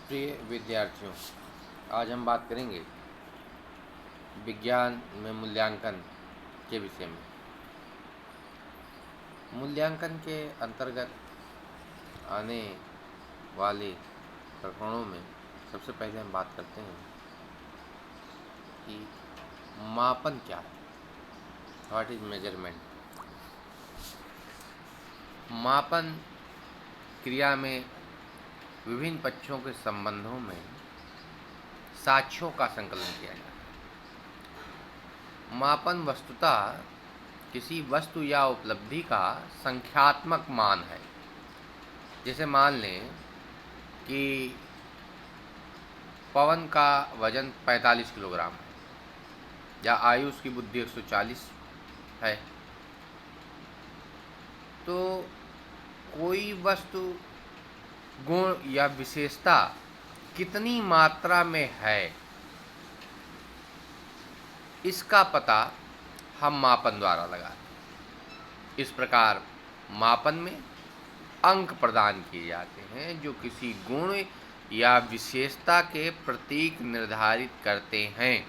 प्रिय विद्यार्थियों, आज हम बात करेंगे विज्ञान में मूल्यांकन के विषय में। मूल्यांकन के अंतर्गत आने वाले प्रकरणों में सबसे पहले हम बात करते हैं कि मापन क्या है, व्हाट इज मेजरमेंट। मापन क्रिया में विभिन्न पक्षों के संबंधों में साक्ष्यों का संकलन किया जाता है। मापन वस्तुतः किसी वस्तु या उपलब्धि का संख्यात्मक मान है। जैसे मान लें कि पवन का वजन 45 किलोग्राम है या आयुष की बुद्धि 140 है, तो कोई वस्तु गुण या विशेषता कितनी मात्रा में है, इसका पता हम मापन द्वारा लगाते हैं। इस प्रकार मापन में अंक प्रदान किए जाते हैं जो किसी गुण या विशेषता के प्रतीक निर्धारित करते हैं।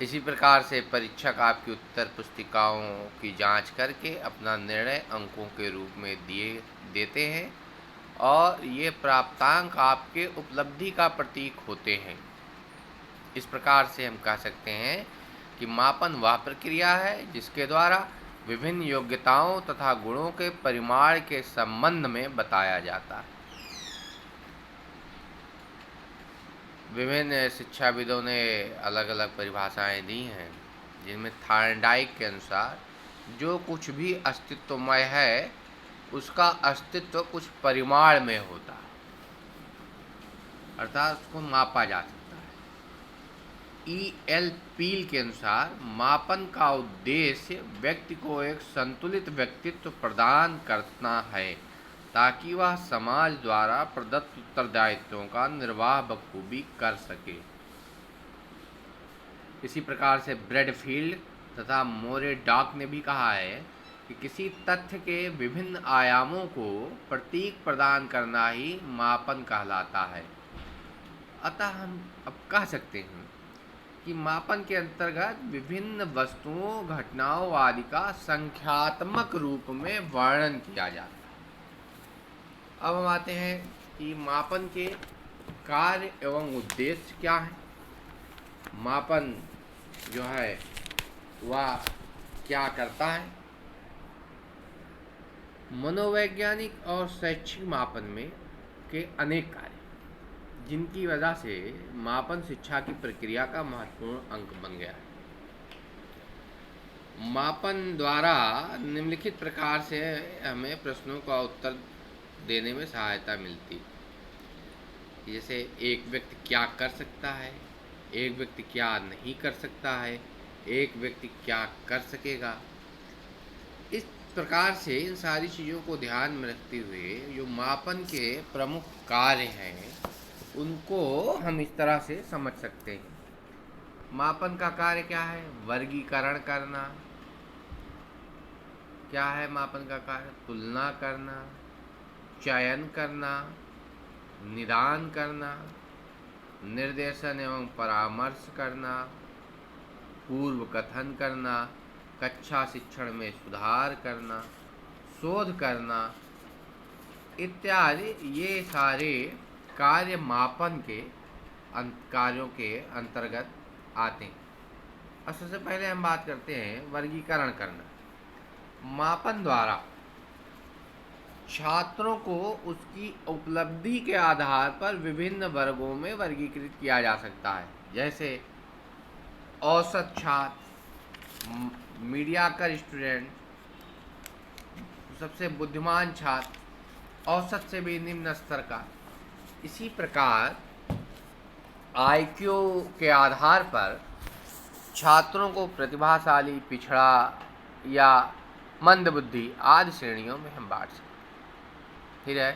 इसी प्रकार से परीक्षक आपकी उत्तर पुस्तिकाओं की जांच करके अपना निर्णय अंकों के रूप में देते हैं और ये प्राप्तांक आपके उपलब्धि का प्रतीक होते हैं। इस प्रकार से हम कह सकते हैं कि मापन वह प्रक्रिया है जिसके द्वारा विभिन्न योग्यताओं तथा गुणों के परिमाण के संबंध में बताया जाता है। विभिन्न शिक्षाविदों ने अलग अलग परिभाषाएं दी हैं, जिनमें थॉर्नडाइक के अनुसार जो कुछ भी अस्तित्वमय है उसका अस्तित्व कुछ परिमाण में होता है, अर्थात उसको मापा जा सकता है। E.L. पील के अनुसार मापन का उद्देश्य व्यक्ति को एक संतुलित व्यक्तित्व प्रदान करना है ताकि वह समाज द्वारा प्रदत्त उत्तरदायित्वों का निर्वाह बखूबी कर सके। इसी प्रकार से ब्रैडफील्ड तथा मोरेडॉक ने भी कहा है कि किसी तथ्य के विभिन्न आयामों को प्रतीक प्रदान करना ही मापन कहलाता है। अतः हम अब कह सकते हैं कि मापन के अंतर्गत विभिन्न वस्तुओं, घटनाओं आदि का संख्यात्मक रूप में वर्णन किया जाता है। अब हम आते हैं कि मापन के कार्य एवं उद्देश्य क्या है। मापन जो है वह क्या करता है। मनोवैज्ञानिक और शैक्षिक मापन में के अनेक कार्य जिनकी वजह से मापन शिक्षा की प्रक्रिया का महत्वपूर्ण अंग बन गया है। मापन द्वारा निम्नलिखित प्रकार से हमें प्रश्नों का उत्तर देने में सहायता मिलती, जैसे एक व्यक्ति क्या कर सकता है, एक व्यक्ति क्या नहीं कर सकता है, एक व्यक्ति क्या कर सकेगा। इस प्रकार से इन सारी चीज़ों को ध्यान में रखते हुए जो मापन के प्रमुख कार्य हैं उनको हम इस तरह से समझ सकते हैं। मापन का कार्य क्या है? वर्गीकरण करना। क्या है मापन का कार्य? तुलना करना, चयन करना, निदान करना, निर्देशन एवं परामर्श करना, पूर्व कथन करना, कक्षा शिक्षण में सुधार करना, शोध करना इत्यादि ये सारे कार्य मापन के कार्यों के अंतर्गत आते हैं। अब सबसे पहले हम बात करते हैं वर्गीकरण करना। मापन द्वारा छात्रों को उसकी उपलब्धि के आधार पर विभिन्न वर्गों में वर्गीकृत किया जा सकता है। जैसे औसत छात्र, मीडियाकर स्टूडेंट, सबसे बुद्धिमान छात्र, औसत से भी निम्न स्तर का। इसी प्रकार IQ के आधार पर छात्रों को प्रतिभाशाली, पिछड़ा या मंदबुद्धि आदि श्रेणियों में हम बांट सकते हैं। फिर है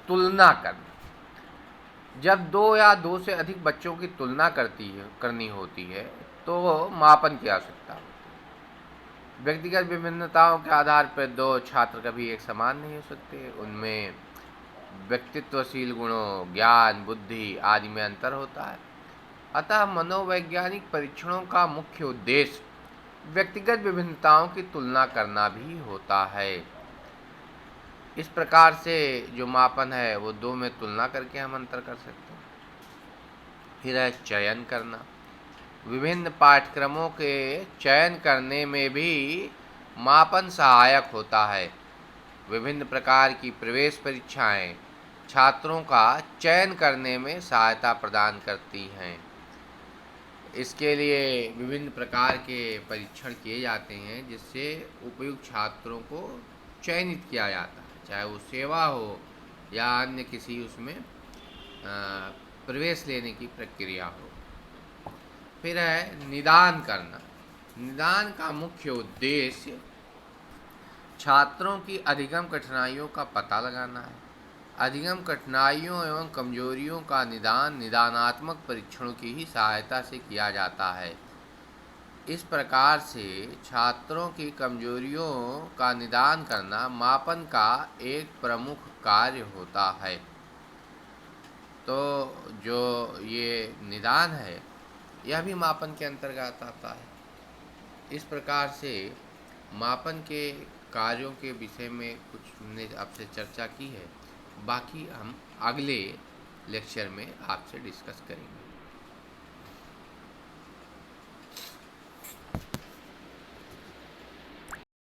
तुलना करना। जब दो या दो से अधिक बच्चों की तुलना करनी होती है तो मापन की आवश्यकता होती है। व्यक्तिगत विभिन्नताओं के आधार पर दो छात्र कभी एक समान नहीं हो सकते। उनमें व्यक्तित्वशील गुणों, ज्ञान, बुद्धि आदि में अंतर होता है। अतः मनोवैज्ञानिक परीक्षणों का मुख्य उद्देश्य व्यक्तिगत विभिन्नताओं की तुलना करना भी होता है। इस प्रकार से जो मापन है वो दो में तुलना करके हम अंतर कर सकते हैं। फिर है चयन करना। विभिन्न पाठ्यक्रमों के चयन करने में भी मापन सहायक होता है। विभिन्न प्रकार की प्रवेश परीक्षाएं छात्रों का चयन करने में सहायता प्रदान करती हैं। इसके लिए विभिन्न प्रकार के परीक्षण किए जाते हैं जिससे उपयुक्त छात्रों को चयनित किया जाता है, चाहे वो सेवा हो या अन्य किसी उसमें प्रवेश लेने की प्रक्रिया हो। फिर है निदान करना। निदान का मुख्य उद्देश्य छात्रों की अधिगम कठिनाइयों का पता लगाना है। अधिगम कठिनाइयों एवं कमजोरियों का निदान निदानात्मक परीक्षणों की ही सहायता से किया जाता है। इस प्रकार से छात्रों की कमजोरियों का निदान करना मापन का एक प्रमुख कार्य होता है। तो जो ये निदान है यह भी मापन के अंतर्गत आता है। इस प्रकार से मापन के कार्यों के विषय में कुछ हमने आपसे चर्चा की है। बाकी हम अगले लेक्चर में आपसे डिस्कस करेंगे।